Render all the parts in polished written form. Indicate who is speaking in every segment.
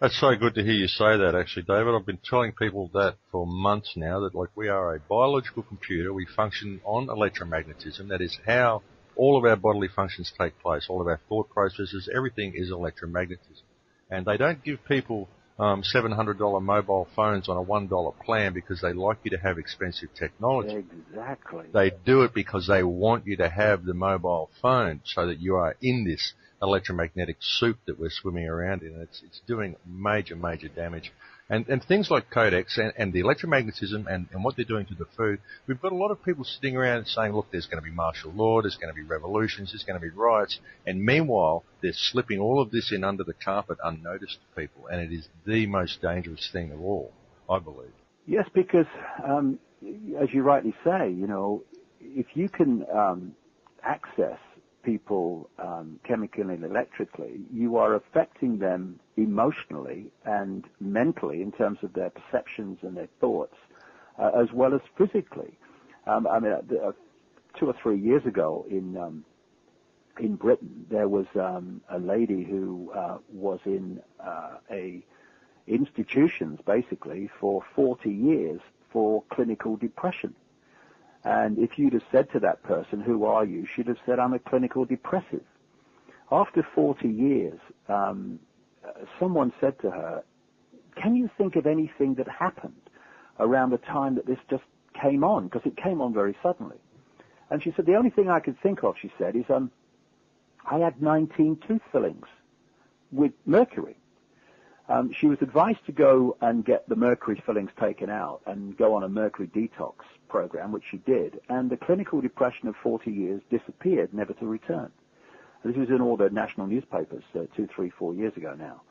Speaker 1: That's so good to hear you say that, actually, David. I've been telling people that for months now, that like we are a biological computer. We function on electromagnetism. That is how all of our bodily functions take place. All of our thought processes, everything is electromagnetism. And they don't give people $700 mobile phones on a $1 plan because they like you to have expensive technology.
Speaker 2: Exactly.
Speaker 1: They do it because they want you to have the mobile phone so that you are in this electromagnetic soup that we're swimming around in. It's doing major, major damage. And things like Codex and the electromagnetism and what they're doing to the food, we've got a lot of people sitting around saying, look, there's going to be martial law, there's going to be revolutions, there's going to be riots, and meanwhile, they're slipping all of this in under the carpet unnoticed to people, and it is the most dangerous thing of all, I believe.
Speaker 2: Yes, because, as you rightly say, you know, if you can access people chemically and electrically, you are affecting them emotionally and mentally in terms of their perceptions and their thoughts, as well as physically. I mean, 2 or 3 years ago in Britain, there was a lady who was in institutions basically for 40 years for clinical depression. And if you'd have said to that person, who are you? She'd have said, I'm a clinical depressive. After 40 years, someone said to her, can you think of anything that happened around the time that this just came on? Because it came on very suddenly. And she said, the only thing I could think of, she said, is I had 19 tooth fillings with mercury. She was advised to go and get the mercury fillings taken out and go on a mercury detox program, which she did, and the clinical depression of 40 years disappeared, never to return. This was in all the national newspapers 2, 3, 4 years ago now.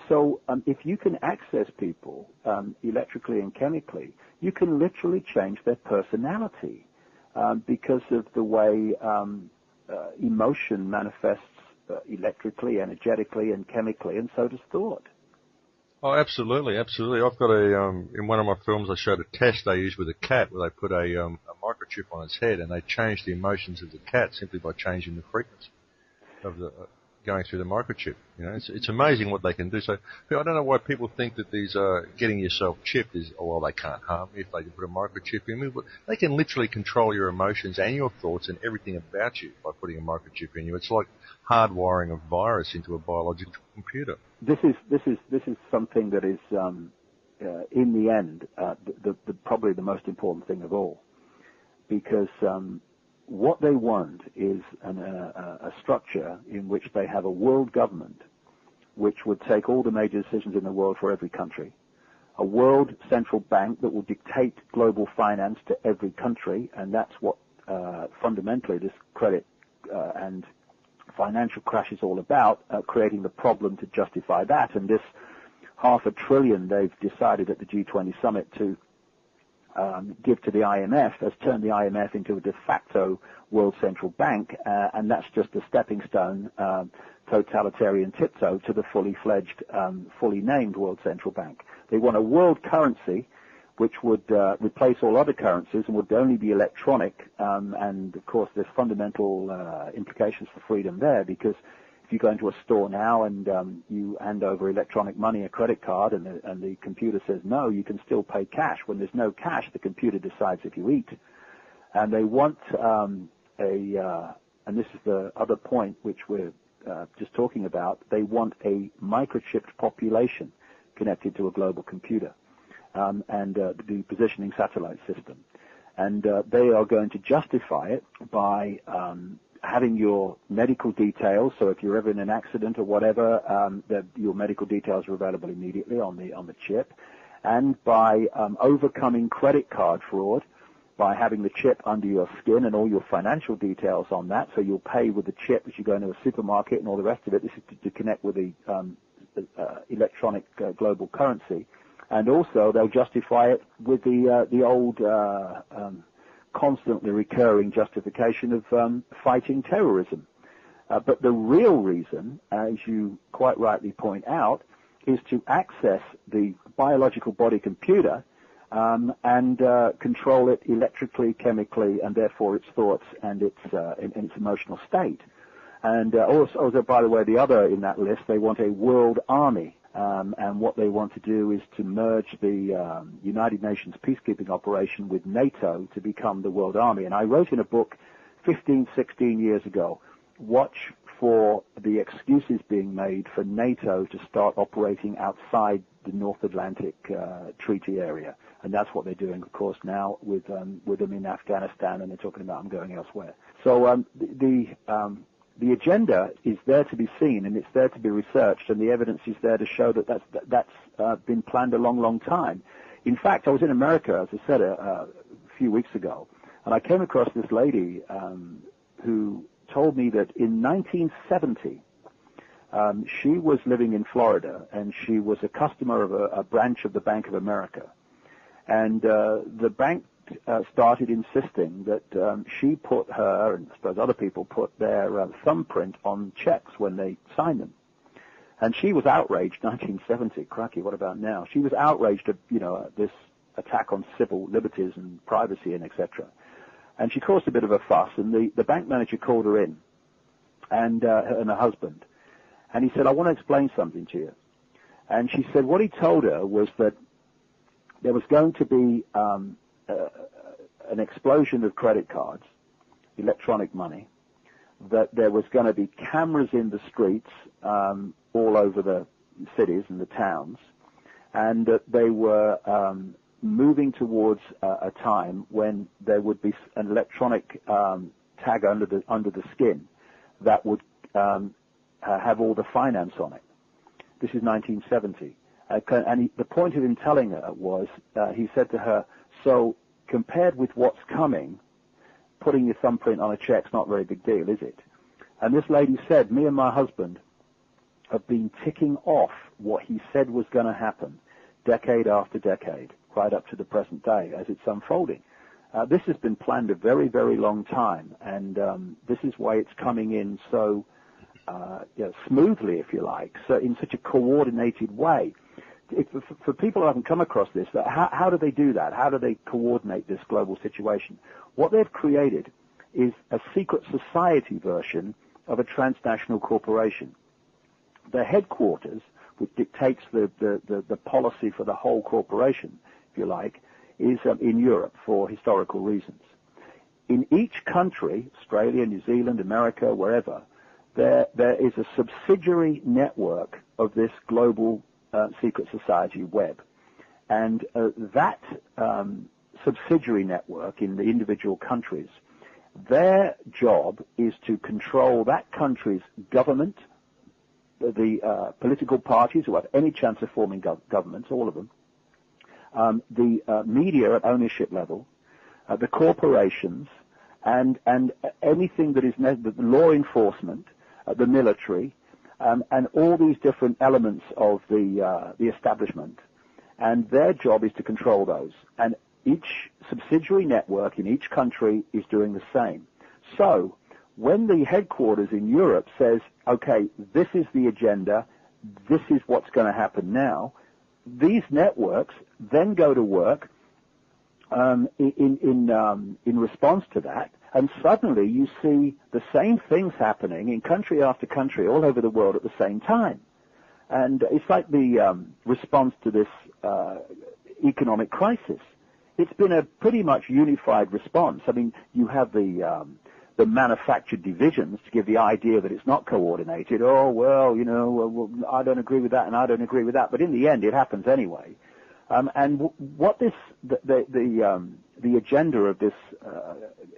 Speaker 2: So if you can access people electrically and chemically, you can literally change their personality because of the way emotion manifests electrically, energetically, and chemically, and so does thought.
Speaker 1: Oh, absolutely, absolutely. I've got in one of my films I showed a test they used with a cat where they put a microchip on its head and they changed the emotions of the cat simply by changing the frequency of the going through the microchip. You know, it's amazing what they can do. So I don't know why people think that these getting yourself chipped is, oh, well, they can't harm you if they can put a microchip in. But they can literally control your emotions and your thoughts and everything about you by putting a microchip in you. It's like hardwiring a virus into a biological computer.
Speaker 2: This is something that is, in the end, probably the most important thing of all, because what they want is a structure in which they have a world government which would take all the major decisions in the world for every country, a world central bank that will dictate global finance to every country, and that's what fundamentally this credit and financial crash is all about, creating the problem to justify that. And this $500 billion they've decided at the G20 summit to give to the IMF has turned the IMF into a de facto world central bank, and that's just a stepping stone, totalitarian tiptoe to the fully fledged, fully named world central bank. They want a world currency which would replace all other currencies and would only be electronic, and of course there's fundamental implications for freedom there, because if you go into a store now and you hand over electronic money, a credit card, and the computer says no, you can still pay cash. When there's no cash, the computer decides if you eat. And they want and this is the other point which we're just talking about, they want a microchipped population connected to a global computer. And the positioning satellite system. And they are going to justify it by having your medical details. So if you're ever in an accident or whatever, your medical details are available immediately on the chip. And by overcoming credit card fraud, by having the chip under your skin and all your financial details on that, so you'll pay with the chip as you go into a supermarket and all the rest of it. This is to connect with the electronic global currency. And also, they'll justify it with the old, constantly recurring justification of fighting terrorism. But the real reason, as you quite rightly point out, is to access the biological body computer and control it electrically, chemically, and therefore its thoughts and its emotional state. And also, by the way, the other in that list, they want a world army. And what they want to do is to merge the United Nations peacekeeping operation with NATO to become the world army. And I wrote in a book 15, 16 years ago, watch for the excuses being made for NATO to start operating outside the North Atlantic treaty area. And that's what they're doing, of course, now with them in Afghanistan, and they're talking about them going elsewhere. So the agenda is there to be seen, and it's there to be researched, and the evidence is there to show that that's been planned a long, long time. In fact, I was in America, as I said, a few weeks ago, and I came across this lady who told me that in 1970, she was living in Florida, and she was a customer of a branch of the Bank of America. And the bank started insisting that she put her, and I suppose other people put their thumbprint on checks when they signed them. And she was outraged, 1970, cracky, what about now? She was outraged at, this attack on civil liberties and privacy and etc. And she caused a bit of a fuss, and the bank manager called her in, and her husband. And he said, I want to explain something to you. And she said what he told her was that there was going to be an explosion of credit cards, electronic money, that there was going to be cameras in the streets all over the cities and the towns, and that they were moving towards a time when there would be an electronic tag under the skin that would have all the finance on it. This is 1970. And the point of him telling her was, he said to her, so compared with what's coming, putting your thumbprint on a check's not a very big deal, is it? And this lady said, me and my husband have been ticking off what he said was going to happen decade after decade, right up to the present day as it's unfolding. This has been planned a very, very long time, and this is why it's coming in so smoothly, if you like, so in such a coordinated way. For people who haven't come across this, how do they do that? How do they coordinate this global situation? What they've created is a secret society version of a transnational corporation. The headquarters, which dictates the policy for the whole corporation, if you like, is in Europe for historical reasons. In each country, Australia, New Zealand, America, wherever, there is a subsidiary network of this global secret society web. And that subsidiary network in the individual countries, their job is to control that country's government, the political parties who have any chance of forming governments, all of them, the media at ownership level, the corporations, and anything that is the law enforcement, the military, and all these different elements of the establishment. And their job is to control those. And each subsidiary network in each country is doing the same. So when the headquarters in Europe says, okay, this is the agenda, this is what's going to happen now, these networks then go to work in response to that, and suddenly you see the same things happening in country after country all over the world at the same time. And it's like the response to this economic crisis. It's been a pretty much unified response. I mean, you have the manufactured divisions to give the idea that it's not coordinated. Oh, well, I don't agree with that and I don't agree with that. But in the end, it happens anyway. And what the agenda of this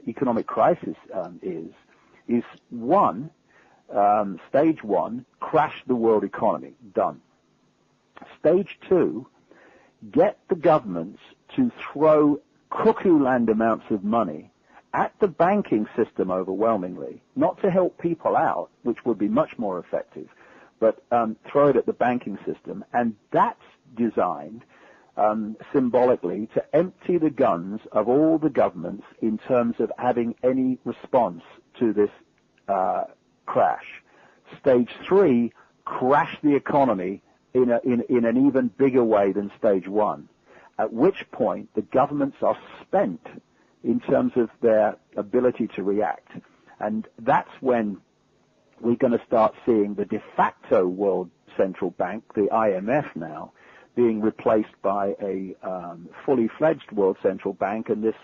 Speaker 2: economic crisis is one, stage one, crash the world economy. Done. Stage two, get the governments to throw cuckoo land amounts of money at the banking system overwhelmingly, not to help people out, which would be much more effective, but throw it at the banking system. And that's designed symbolically to empty the guns of all the governments in terms of having any response to this crash. Stage three, crash the economy in an even bigger way than stage one, at which point the governments are spent in terms of their ability to react. And that's when we're going to start seeing the de facto world central bank, the IMF now, being replaced by a fully fledged world central bank, and this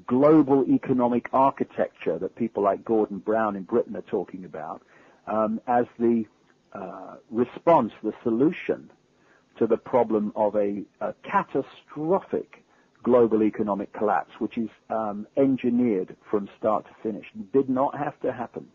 Speaker 2: global economic architecture that people like Gordon Brown in Britain are talking about as the response, the solution to the problem of a catastrophic global economic collapse, which is engineered from start to finish. Did not have to happen.